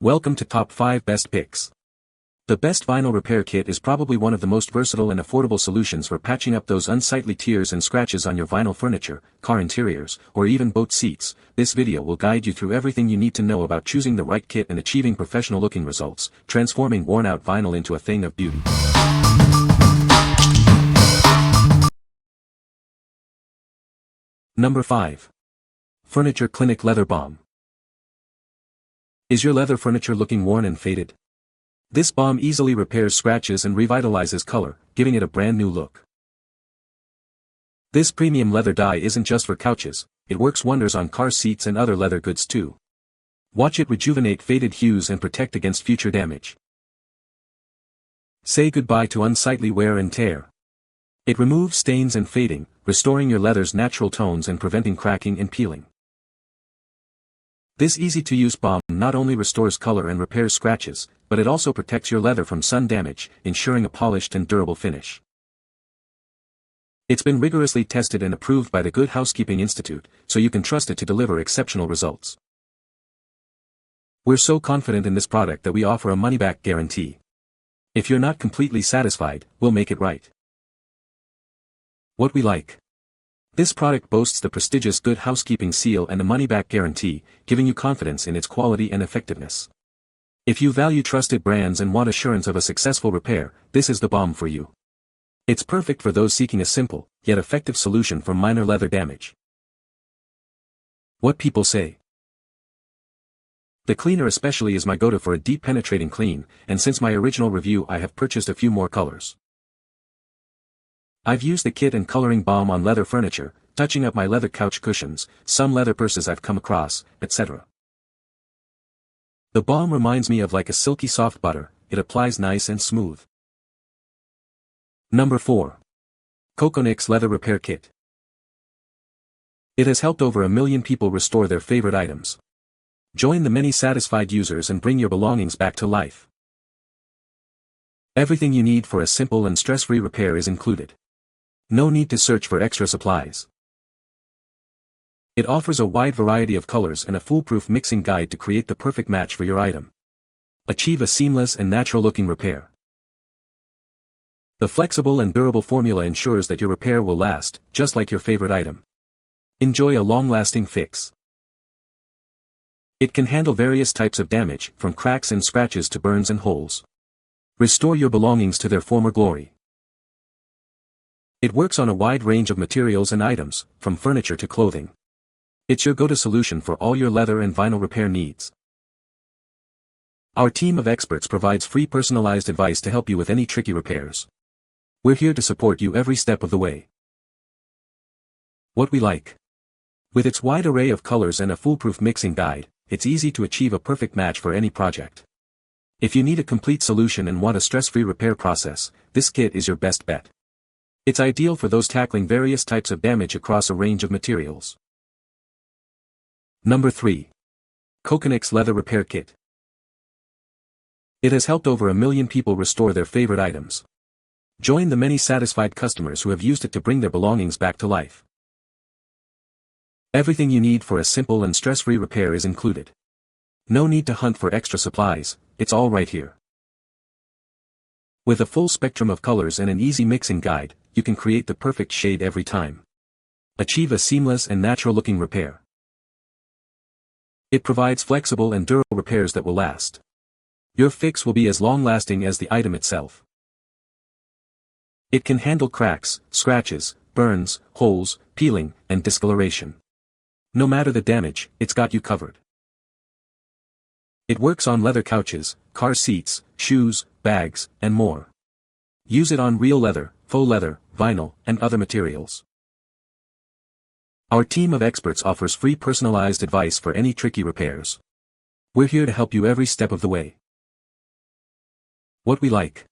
Welcome to Top 5 Best Picks. The best vinyl repair kit is probably one of the most versatile and affordable solutions for patching up those unsightly tears and scratches on your vinyl furniture, car interiors, or even boat seats. This video will guide you through everything you need to know about choosing the right kit and achieving professional-looking results, transforming worn-out vinyl into a thing of beauty. Number 5. Furniture Clinic Leather Balm. Is your leather furniture looking worn and faded? This balm easily repairs scratches and revitalizes color, giving it a brand new look. This premium leather dye isn't just for couches, it works wonders on car seats and other leather goods too. Watch it rejuvenate faded hues and protect against future damage. Say goodbye to unsightly wear and tear. It removes stains and fading, restoring your leather's natural tones and preventing cracking and peeling. This easy-to-use balm not only restores color and repairs scratches, but it also protects your leather from sun damage, ensuring a polished and durable finish. It's been rigorously tested and approved by the Good Housekeeping Institute, so you can trust it to deliver exceptional results. We're so confident in this product that we offer a money-back guarantee. If you're not completely satisfied, we'll make it right. What we like. This product boasts the prestigious Good Housekeeping seal and a money-back guarantee, giving you confidence in its quality and effectiveness. If you value trusted brands and want assurance of a successful repair, this is the balm for you. It's perfect for those seeking a simple, yet effective solution for minor leather damage. What people say. The cleaner especially is my go-to for a deep penetrating clean, and since my original review I have purchased a few more colors. I've used the kit and coloring balm on leather furniture, touching up my leather couch cushions, some leather purses I've come across, etc. The balm reminds me of like a silky soft butter, it applies nice and smooth. Number 4. Coconix Leather Repair Kit. It has helped over 1 million people restore their favorite items. Join the many satisfied users and bring your belongings back to life. Everything you need for a simple and stress-free repair is included. No need to search for extra supplies. It offers a wide variety of colors and a foolproof mixing guide to create the perfect match for your item. Achieve a seamless and natural-looking repair. The flexible and durable formula ensures that your repair will last, just like your favorite item. Enjoy a long-lasting fix. It can handle various types of damage, from cracks and scratches to burns and holes. Restore your belongings to their former glory. It works on a wide range of materials and items, from furniture to clothing. It's your go-to solution for all your leather and vinyl repair needs. Our team of experts provides free personalized advice to help you with any tricky repairs. We're here to support you every step of the way. What we like. With its wide array of colors and a foolproof mixing guide, it's easy to achieve a perfect match for any project. If you need a complete solution and want a stress-free repair process, this kit is your best bet. It's ideal for those tackling various types of damage across a range of materials. Number 3. Coconix Leather Repair Kit. It has helped over 1 million people restore their favorite items. Join the many satisfied customers who have used it to bring their belongings back to life. Everything you need for a simple and stress-free repair is included. No need to hunt for extra supplies, it's all right here. With a full spectrum of colors and an easy mixing guide, you can create the perfect shade every time. Achieve a seamless and natural-looking repair. It provides flexible and durable repairs that will last. Your fix will be as long-lasting as the item itself. It can handle cracks, scratches, burns, holes, peeling, and discoloration. No matter the damage, it's got you covered. It works on leather couches, car seats, shoes, bags, and more. Use it on real leather, faux leather, vinyl, and other materials. Our team of experts offers free personalized advice for any tricky repairs. We're here to help you every step of the way. What we like.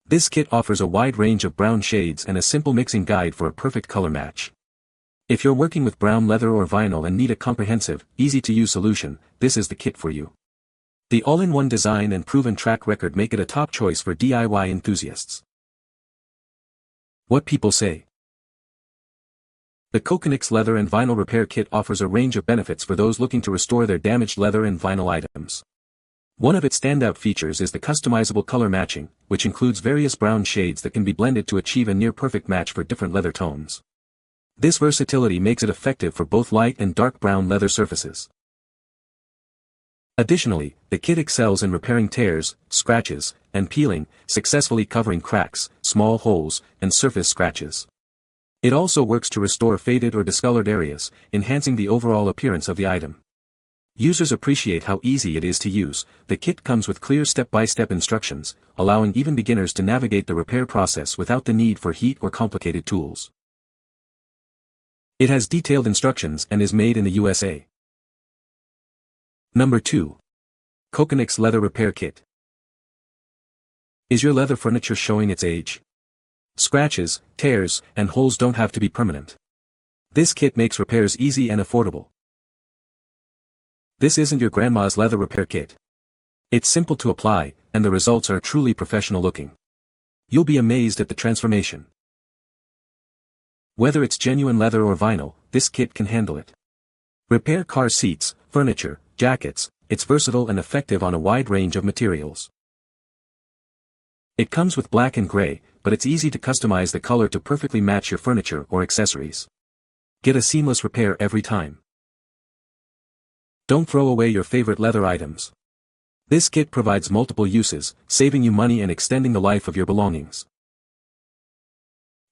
This kit offers a wide range of brown shades and a simple mixing guide for a perfect color match. If you're working with brown leather or vinyl and need a comprehensive, easy-to-use solution, this is the kit for you. The all-in-one design and proven track record make it a top choice for DIY enthusiasts. What people say. The Coconix Leather and Vinyl Repair Kit offers a range of benefits for those looking to restore their damaged leather and vinyl items. One of its standout features is the customizable color matching, which includes various brown shades that can be blended to achieve a near-perfect match for different leather tones. This versatility makes it effective for both light and dark brown leather surfaces. Additionally, the kit excels in repairing tears, scratches, and peeling, successfully covering cracks, small holes, and surface scratches. It also works to restore faded or discolored areas, enhancing the overall appearance of the item. Users appreciate how easy it is to use. The kit comes with clear step-by-step instructions, allowing even beginners to navigate the repair process without the need for heat or complicated tools. It has detailed instructions and is made in the USA. Number 2. Coconix Leather Repair Kit. Is your leather furniture showing its age? Scratches, tears, and holes don't have to be permanent. This kit makes repairs easy and affordable. This isn't your grandma's leather repair kit. It's simple to apply, and the results are truly professional looking. You'll be amazed at the transformation. Whether it's genuine leather or vinyl, this kit can handle it. Repair car seats, furniture, jackets. It's versatile and effective on a wide range of materials. It comes with black and gray, but it's easy to customize the color to perfectly match your furniture or accessories. Get a seamless repair every time. Don't throw away your favorite leather items. This kit provides multiple uses, saving you money and extending the life of your belongings.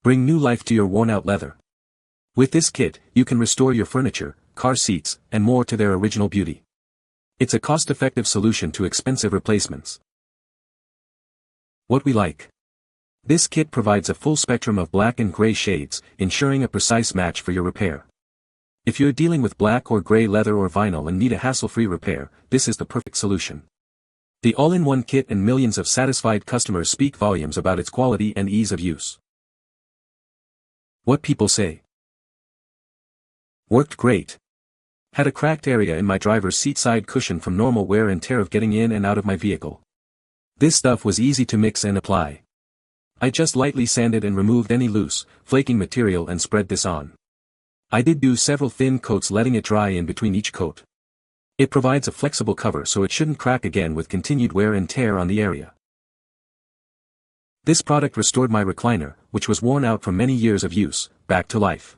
Bring new life to your worn-out leather. With this kit, you can restore your furniture, car seats, and more to their original beauty. It's a cost-effective solution to expensive replacements. What we like. This kit provides a full spectrum of black and gray shades, ensuring a precise match for your repair. If you're dealing with black or gray leather or vinyl and need a hassle-free repair, this is the perfect solution. The all-in-one kit and millions of satisfied customers speak volumes about its quality and ease of use. What people say. Worked great. Had a cracked area in my driver's seat side cushion from normal wear and tear of getting in and out of my vehicle. This stuff was easy to mix and apply. I just lightly sanded and removed any loose, flaking material and spread this on. I did do several thin coats, letting it dry in between each coat. It provides a flexible cover so it shouldn't crack again with continued wear and tear on the area. This product restored my recliner, which was worn out from many years of use, back to life.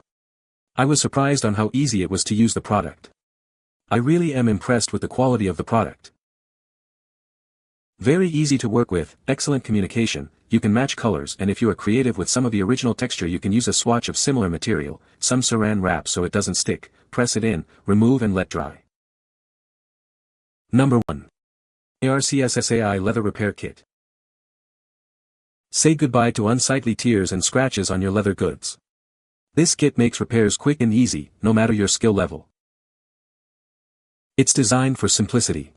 I was surprised on how easy it was to use the product. I really am impressed with the quality of the product. Very easy to work with, excellent communication, you can match colors, and if you are creative with some of the original texture you can use a swatch of similar material, some saran wrap so it doesn't stick, press it in, remove and let dry. Number 1. ARCSSAI Leather Repair Kit. Say goodbye to unsightly tears and scratches on your leather goods. This kit makes repairs quick and easy, no matter your skill level. It's designed for simplicity.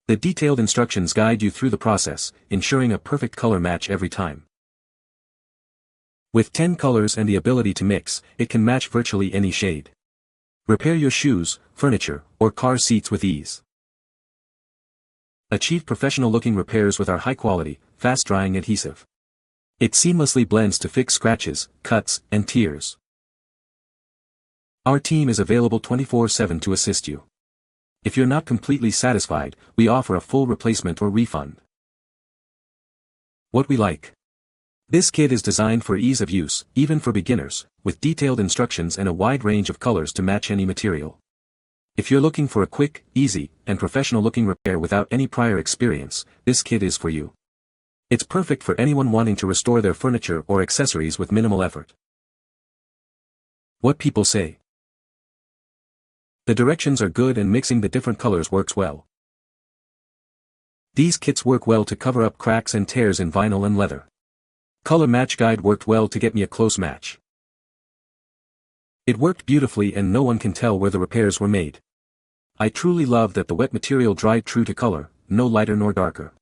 The detailed instructions guide you through the process, ensuring a perfect color match every time. With 10 colors and the ability to mix, it can match virtually any shade. Repair your shoes, furniture, or car seats with ease. Achieve professional-looking repairs with our high-quality, fast-drying adhesive. It seamlessly blends to fix scratches, cuts, and tears. Our team is available 24/7 to assist you. If you're not completely satisfied, we offer a full replacement or refund. What we like. This kit is designed for ease of use, even for beginners, with detailed instructions and a wide range of colors to match any material. If you're looking for a quick, easy, and professional-looking repair without any prior experience, this kit is for you. It's perfect for anyone wanting to restore their furniture or accessories with minimal effort. What people say. The directions are good and mixing the different colors works well. These kits work well to cover up cracks and tears in vinyl and leather. Color match guide worked well to get me a close match. It worked beautifully and no one can tell where the repairs were made. I truly love that the wet material dried true to color, no lighter nor darker.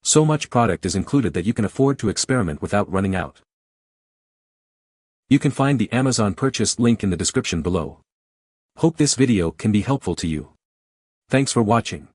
So much product is included that you can afford to experiment without running out. You can find the Amazon purchase link in the description below. Hope this video can be helpful to you. Thanks for watching.